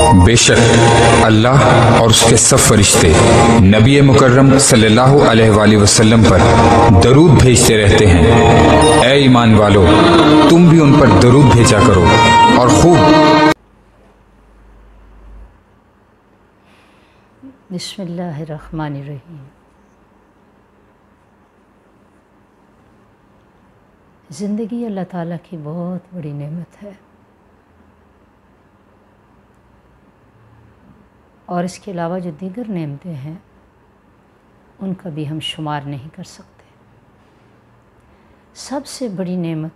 بے شک اللہ اور اس کے سب فرشتے نبی مکرم صلی اللہ علیہ وآلہ وسلم پر درود بھیجتے رہتے ہیں۔ اے ایمان والو، تم بھی ان پر درود بھیجا کرو اور خوب۔ بسم اللہ الرحمن الرحیم۔ زندگی اللہ تعالیٰ کی بہت بڑی نعمت ہے، اور اس کے علاوہ جو دیگر نعمتیں ہیں ان کا بھی ہم شمار نہیں کر سکتے۔ سب سے بڑی نعمت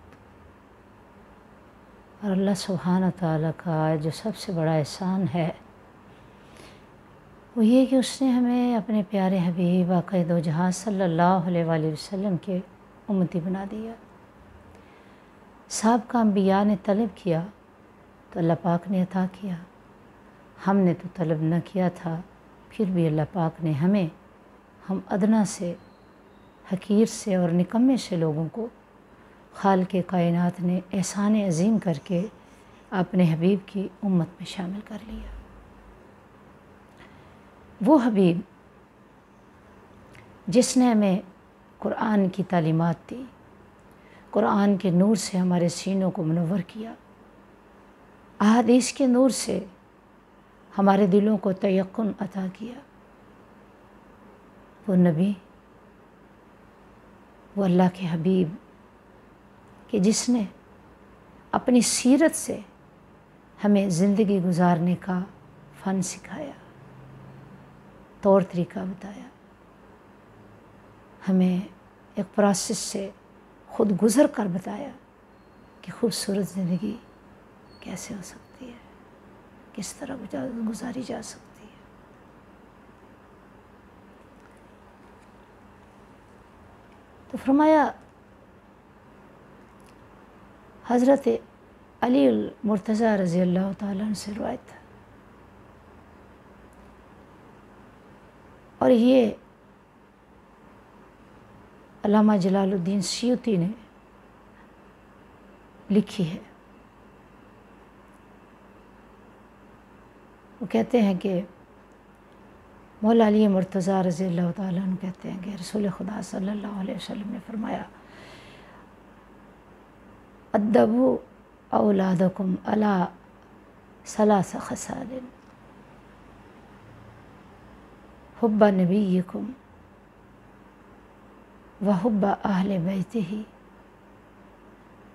اور اللہ سبحانہ تعالیٰ کا جو سب سے بڑا احسان ہے وہ یہ کہ اس نے ہمیں اپنے پیارے حبیب آقا دو جہاں صلی اللہ علیہ وآلہ وسلم کے امتی بنا دیا۔ سابقہ انبیاء نے طلب کیا تو اللہ پاک نے عطا کیا، ہم نے تو طلب نہ کیا تھا، پھر بھی اللہ پاک نے ہمیں، ہم ادنا سے، حقیر سے اور نکمے سے لوگوں کو خالق کائنات نے احسان عظیم کر کے اپنے حبیب کی امت میں شامل کر لیا۔ وہ حبیب جس نے ہمیں قرآن کی تعلیمات دی، قرآن کے نور سے ہمارے سینوں کو منور کیا، احادیث کے نور سے ہمارے دلوں کو تیقن عطا کیا، وہ نبی، وہ اللہ کے حبیب کہ جس نے اپنی سیرت سے ہمیں زندگی گزارنے کا فن سکھایا، طور طریقہ بتایا، ہمیں ایک پروسیس سے خود گزر کر بتایا کہ خوبصورت زندگی کیسے ہو سکتی ہے، کس طرح گزاری جا سکتی ہے۔ تو فرمایا حضرت علی المرتضیٰ رضی اللہ تعالیٰ عنہ سے روایت ہے، اور یہ علامہ جلال الدین سیوطی نے لکھی ہے۔ وہ کہتے ہیں کہ مولا علی مرتضیٰ رضی اللہ تعالیٰ عنہ کہتے ہیں کہ رسول خدا صلی اللہ علیہ وسلم نے فرمایا، ادبوا اولادکم علی ثلاث خصال، حب نبیکم وحب اہل بیتہ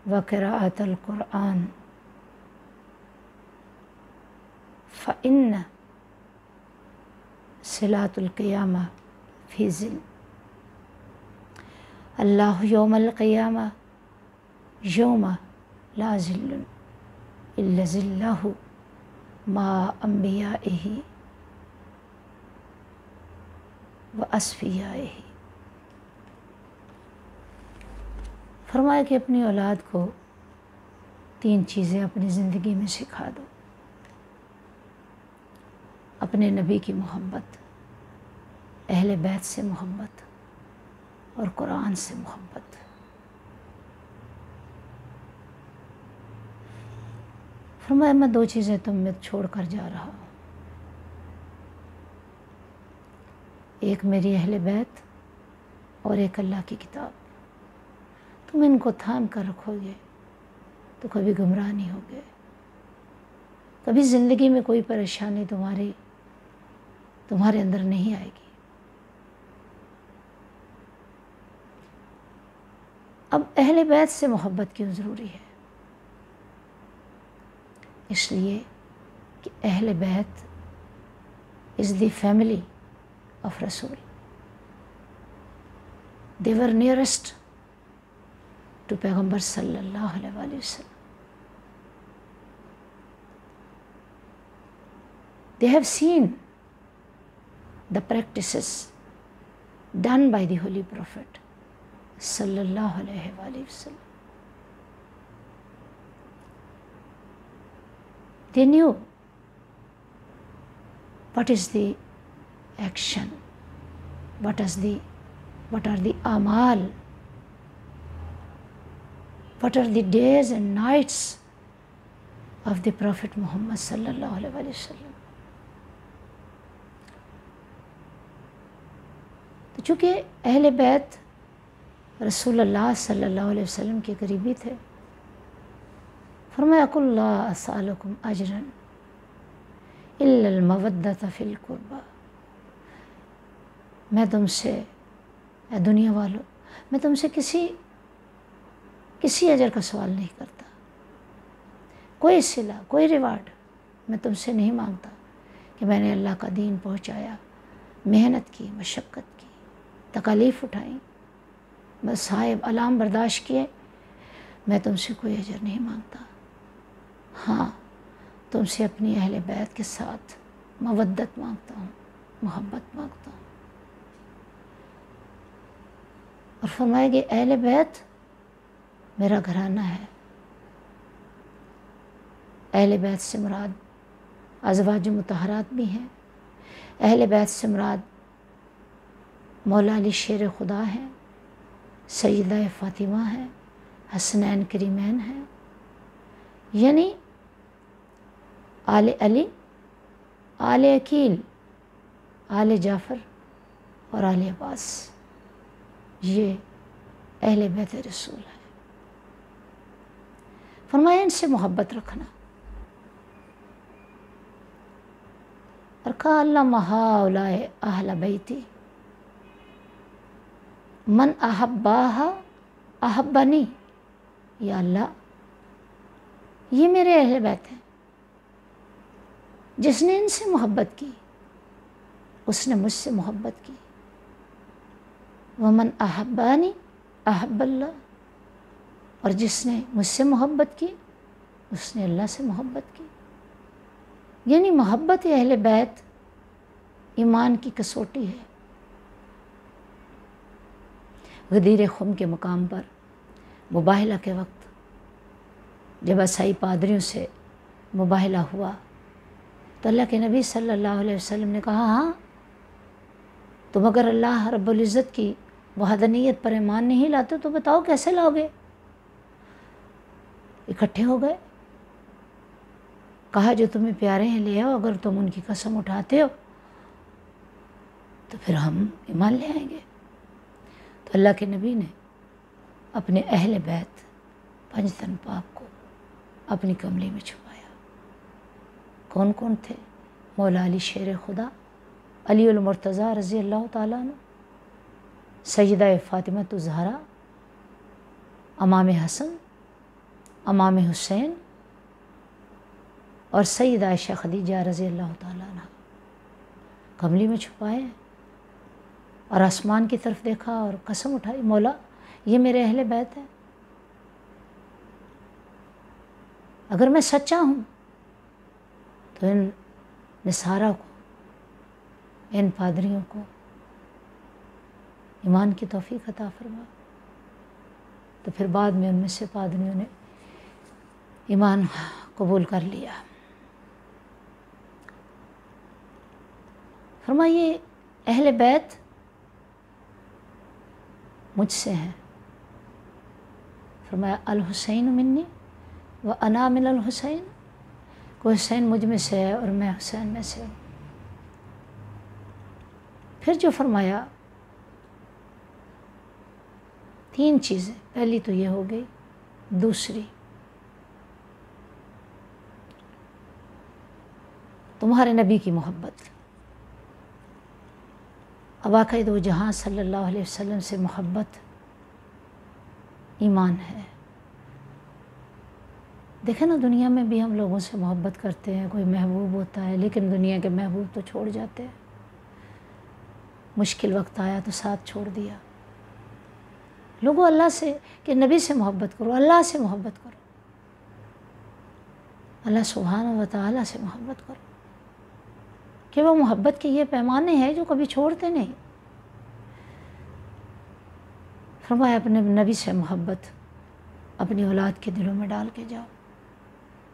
وقراءۃ القرآن فإن صلاۃ القیامہ فی ظل اللہ یوم القیامہ یوم لا ظل الا ظلہ مع انبیائہ واصفیائہ۔ فرمایا کہ اپنی اولاد کو 3 چیزیں اپنی زندگی میں سکھا دو: اپنے نبی کی محبت، اہل بیت سے محبت اور قرآن سے محبت۔ فرمایا میں 2 چیزیں تم میں چھوڑ کر جا رہا ہوں، ایک میری اہل بیت اور ایک اللہ کی کتاب۔ تم ان کو تھام کر رکھو گے تو کبھی گمراہ نہیں ہوگے، کبھی زندگی میں کوئی پریشانی تمہارے اندر نہیں آئے گی۔ اب اہل بیت سے محبت کیوں ضروری ہے؟ اس لیے کہ اہل بیت از دی فیملی آف رسول، they were nearest to پیغمبر صلی اللہ علیہ وآلہ وسلم۔ They have seen the practices done by the Holy Prophet صلی اللہ علیہ وآلہ وسلم۔ They knew what is the action, what are the amal, what are the days and nights of the Prophet Muhammad sallallahu alaihi wasallam. تو چونکہ اہل بیت رسول اللہ صلی اللہ علیہ وسلم کے قریبی تھے، فرمایا قل لا اسألکم اجرا الا المودۃ فی القربى، میں تم سے، اے دنیا والوں، میں تم سے کسی اجر کا سوال نہیں کرتا، کوئی صلہ، کوئی ریوارڈ میں تم سے نہیں مانگتا کہ میں نے اللہ کا دین پہنچایا، محنت کی، مشقت کی، تکالیف اٹھائیں، مصائب علام برداشت کیے، میں تم سے کوئی اجر نہیں مانگتا۔ ہاں، تم سے اپنی اہل بیت کے ساتھ مودت مانگتا ہوں، محبت مانگتا ہوں۔ اور فرمائے کہ اہل بیت میرا گھرانہ ہے۔ اہل بیت سے مراد ازواج مطہرات بھی ہیں، اہل بیت سے مراد مولا علی شیر خدا ہیں، سیدہ فاطمہ ہیں، حسنین کریمین ہیں، یعنی آل علی، آل عقیل، آل جعفر اور آل عباس، یہ اہل بیت رسول ہے۔ فرمایا ان سے محبت رکھنا، اور کہا اللہم ہؤلاء اہل بیتی من احباہ احبنی، یا اللہ یہ میرے اہل بیت ہیں، جس نے ان سے محبت کی اس نے مجھ سے محبت کی، ومن احبانی احب اللہ، اور جس نے مجھ سے محبت کی اس نے اللہ سے محبت کی۔ یعنی محبت اہل بیت ایمان کی کسوٹی ہے۔ غدیر خم کے مقام پر مباہلہ کے وقت جب عیسائی پادریوں سے مباہلہ ہوا تو اللہ کے نبی صلی اللہ علیہ وسلم نے کہا ہاں تم اگر اللہ رب العزت کی وحدانیت پر ایمان نہیں لاتے تو بتاؤ کیسے لاؤ گے؟ اکٹھے ہو گئے، کہا جو تمہیں پیارے ہیں لے آؤ، اگر تم ان کی قسم اٹھاتے ہو تو پھر ہم ایمان لے آئیں گے۔ تو اللہ کے نبی نے اپنے اہل بیت پنج تن پاک کو اپنی کملی میں چھپایا۔ کون کون تھے؟ مولا علی شیر خدا، علی المرتضیٰ رضی اللہ تعالیٰ عنہ، سیدہ فاطمہ الزہرا، امام حسن، امام حسین، اور سیدہ عائشہ خدیجہ رضی اللہ تعالیٰ عنہ، کملی میں چھپائے اور آسمان کی طرف دیکھا اور قسم اٹھائی مولا یہ میرے اہل بیت ہے، اگر میں سچا ہوں تو ان نصارہ کو، ان پادریوں کو ایمان کی توفیق عطا فرما۔ تو پھر بعد میں ان میں سے پادریوں نے ایمان قبول کر لیا۔ فرمائیے اہل بیت مجھ سے ہیں، فرمایا الحسین منی و انا من الحسین، کوئی حسین مجھ میں سے ہے اور میں حسین میں سے ہوں۔ پھر جو فرمایا تین چیزیں، پہلی تو یہ ہو گئی، دوسری تمہارے نبی کی محبت، اب آقا دو جہاں صلی اللہ علیہ وسلم سے محبت ایمان ہے۔ دیکھیں نا دنیا میں بھی ہم لوگوں سے محبت کرتے ہیں، کوئی محبوب ہوتا ہے لیکن دنیا کے محبوب تو چھوڑ جاتے ہیں، مشکل وقت آیا تو ساتھ چھوڑ دیا۔ لوگوں اللہ سے کہ نبی سے محبت کرو، اللہ سے محبت کرو، اللہ سبحانہ و تعالیٰ سے محبت کرو، کہ وہ محبت کے یہ پیمانے ہیں جو کبھی چھوڑتے نہیں۔ فرمایا اپنے نبی سے محبت اپنی اولاد کے دلوں میں ڈال کے جاؤ،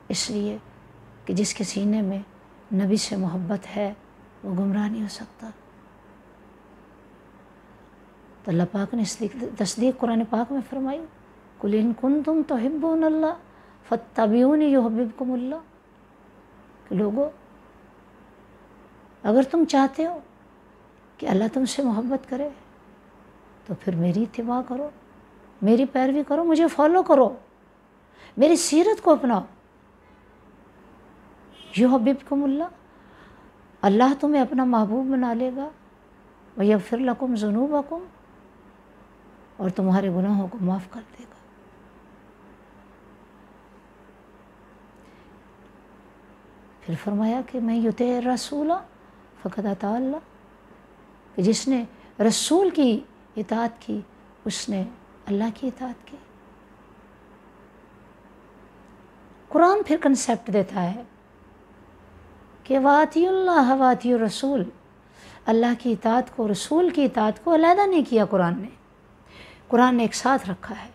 اس لیے کہ جس کے سینے میں نبی سے محبت ہے وہ گمراہ نہیں ہو سکتا۔ تو اللہ پاک نے اس لیے تصدیق قرآن پاک میں فرمائی قُلْ إِن كُنتُمْ تُحِبُّونَ اللَّهَ فاتبعونی یحببکم اللہ، کہ لوگوں اگر تم چاہتے ہو کہ اللہ تم سے محبت کرے تو پھر میری اتباع کرو، میری پیروی کرو، مجھے فالو کرو، میری سیرت کو اپناؤ۔ یحببکم اللہ، اللہ تمہیں اپنا محبوب بنا لے گا، ویغفر لکم ذنوبکم، اور تمہارے گناہوں کو معاف کر دے گا۔ پھر فرمایا کہ میں یطیع الرسول فقد اطاع اللہ، کہ جس نے رسول کی اطاعت کی اس نے اللہ کی اطاعت کی۔ قرآن پھر کنسیپٹ دیتا ہے کہ واطیعوا اللہ واطیعوا الرسول، اللہ کی اطاعت کو، رسول کی اطاعت کو علیحدہ نہیں کیا قرآن نے ایک ساتھ رکھا ہے،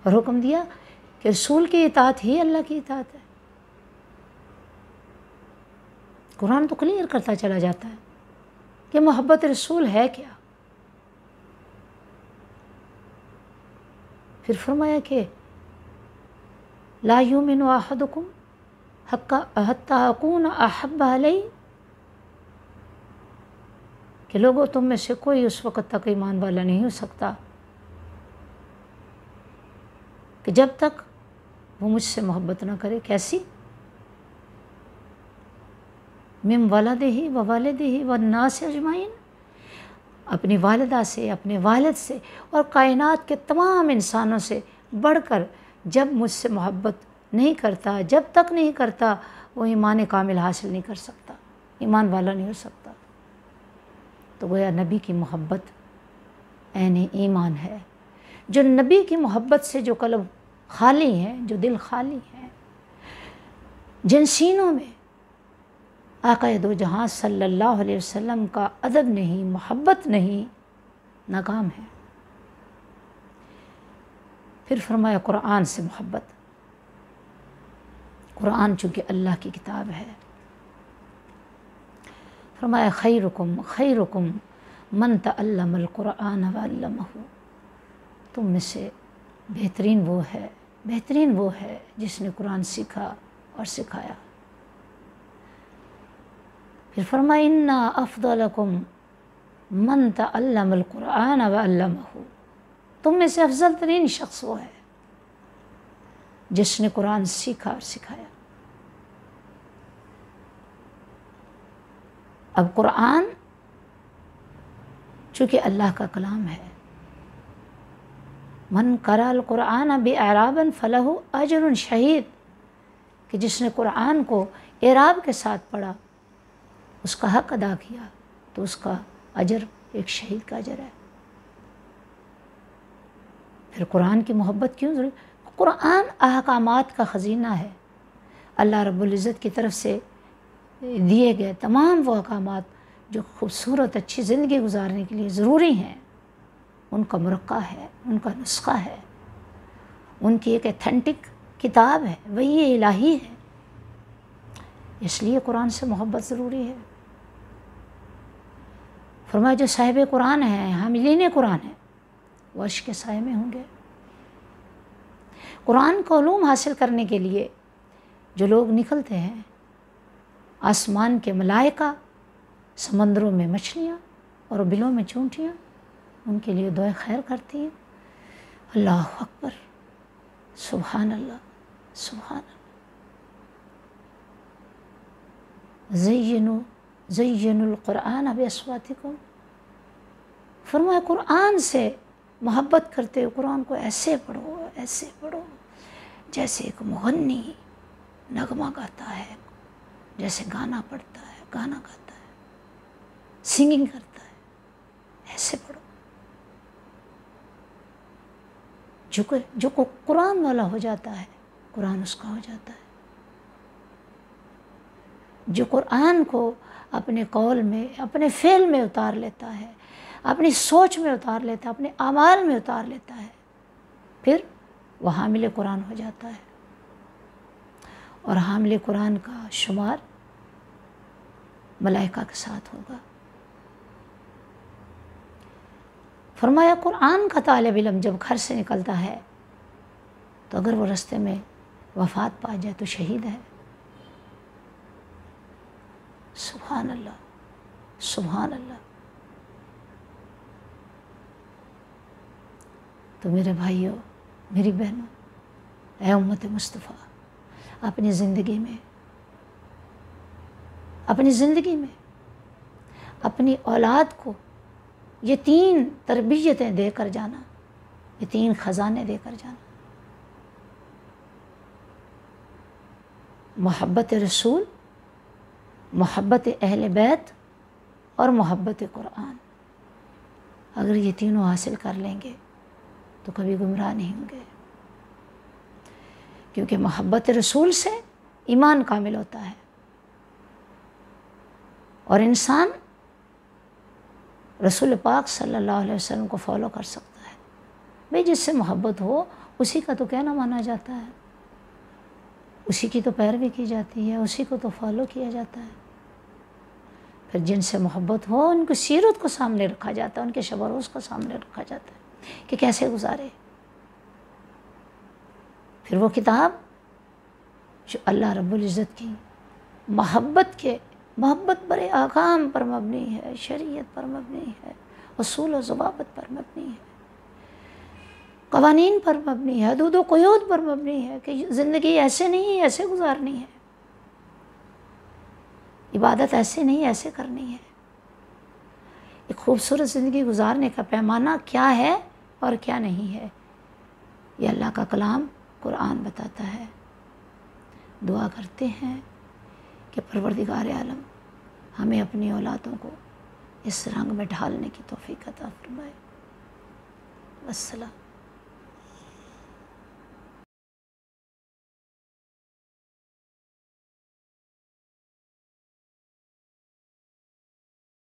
اور حکم دیا کہ رسول کی اطاعت ہی اللہ کی اطاعت ہے۔ قرآن تو کلیئر کرتا چلا جاتا ہے کہ محبت رسول ہے کیا۔ پھر فرمایا کہ لا یؤمن احدکم حتی اکون احب الیہ، کہ لوگوں تم میں سے کوئی اس وقت تک ایمان والا نہیں ہو سکتا کہ جب تک وہ مجھ سے محبت نہ کرے۔ کیسی؟ من ولدہ و والدہ والناس اجمعین، اپنی والدہ سے، اپنے والد سے اور کائنات کے تمام انسانوں سے بڑھ کر جب مجھ سے محبت نہیں کرتا، جب تک نہیں کرتا، وہ ایمان کامل حاصل نہیں کر سکتا، ایمان والا نہیں ہو سکتا۔ تو گویا نبی کی محبت عین ایمان ہے۔ جو نبی کی محبت سے جو قلب خالی ہیں، جو دل خالی ہیں، جن سینوں میں آقا دو جہاں صلی اللہ علیہ وسلم کا ادب نہیں، محبت نہیں، ناکام ہے۔ پھر فرمایا قرآن سے محبت۔ قرآن چونکہ اللہ کی کتاب ہے، فرمایا خیرکم من تعلم القرآن وعلمہ، تم میں سے بہترین وہ ہے جس نے قرآن سیکھا اور سکھایا۔ پھر فرمایا انا افضلکم من تعلم القرآن وعلمہ، تم میں سے افضل ترین شخص وہ ہے جس نے قرآن سیکھا اور سکھایا۔ اب قرآن چونکہ اللہ کا کلام ہے، من قرأ القرآن بإعراب فلہ اجر شہید، کہ جس نے قرآن کو اعراب کے ساتھ پڑھا، اس کا حق ادا کیا، تو اس کا اجر ایک شہید کا اجر ہے۔ پھر قرآن کی محبت کیوں ضروری؟ قرآن احکامات کا خزینہ ہے، اللہ رب العزت کی طرف سے دیے گئے تمام وہ احکامات جو خوبصورت اچھی زندگی گزارنے کے لیے ضروری ہیں، ان کا مرقع ہے، ان کا نسخہ ہے، ان کی ایک ایتھنٹک کتاب ہے، وحی الہی ہے۔ اس لیے قرآن سے محبت ضروری ہے۔ فرمایا جو صاحب قرآن ہیں، حاملین قرآن ہیں، وہ عرش کے سائے میں ہوں گے۔ قرآن کو علوم حاصل کرنے کے لیے جو لوگ نکلتے ہیں، آسمان کے ملائکہ، سمندروں میں مچھلیاں اور بلوں میں چونٹیاں، ان کے لیے دعائے خیر کرتی ہیں۔ اللہ اکبر، سبحان اللہ، سبحان اللہ۔ زینوا القرآن باصواتکم، فرمایا قرآن سے محبت کرتے ہو قرآن کو ایسے پڑھو جیسے ایک مغنی نغمہ گاتا ہے، جیسے گانا پڑھتا ہے، گانا گاتا ہے، سنگنگ کرتا ہے، ایسے پڑھو۔ جو قرآن والا ہو جاتا ہے، قرآن اس کا ہو جاتا ہے۔ جو قرآن کو اپنے قول میں، اپنے فعل میں اتار لیتا ہے، اپنی سوچ میں اتار لیتا ہے، اپنے اعمال میں اتار لیتا ہے، پھر وہ حامل قرآن ہو جاتا ہے۔ اور حامل قرآن کا شمار ملائکہ کے ساتھ ہوگا۔ فرمایا قرآن کا طالب علم جب گھر سے نکلتا ہے تو اگر وہ رستے میں وفات پا جائے تو شہید ہے۔ سبحان اللہ، سبحان اللہ۔ تو میرے بھائیوں، میری بہنوں، اے امت مصطفیٰ، اپنی زندگی میں اپنی اولاد کو یہ 3 تربیتیں دے کر جانا، یہ 3 خزانے دے کر جانا: محبت رسول، محبت اہل بیت اور محبت قرآن۔ اگر یہ تینوں حاصل کر لیں گے تو کبھی گمراہ نہیں ہوں گے، کیونکہ محبت رسول سے ایمان کامل ہوتا ہے اور انسان رسول پاک صلی اللہ علیہ وسلم کو فالو کر سکتا ہے۔ بھئی جس سے محبت ہو اسی کا تو کہنا مانا جاتا ہے، اسی کی تو پیروی کی جاتی ہے، اسی کو تو فالو کیا جاتا ہے۔ پھر جن سے محبت ہو ان کی سیرت کو سامنے رکھا جاتا ہے، ان کے شب و روز کو سامنے رکھا جاتا ہے کہ کیسے گزارے۔ پھر وہ کتاب جو اللہ رب العزت کی محبت برے احکام پر مبنی ہے، شریعت پر مبنی ہے، اصول و ضوابط پر مبنی ہے، قوانین پر مبنی ہے، حدود و قیود پر مبنی ہے کہ زندگی ایسے نہیں، ایسے گزارنی ہے، عبادت ایسے نہیں، ایسے کرنی ہے۔ ایک خوبصورت زندگی گزارنے کا پیمانہ کیا ہے اور کیا نہیں ہے، یہ اللہ کا کلام قرآن بتاتا ہے۔ دعا کرتے ہیں کہ پروردگار عالم ہمیں اپنی اولادوں کو اس رنگ میں ڈھالنے کی توفیق عطا فرمائے۔ والسلام۔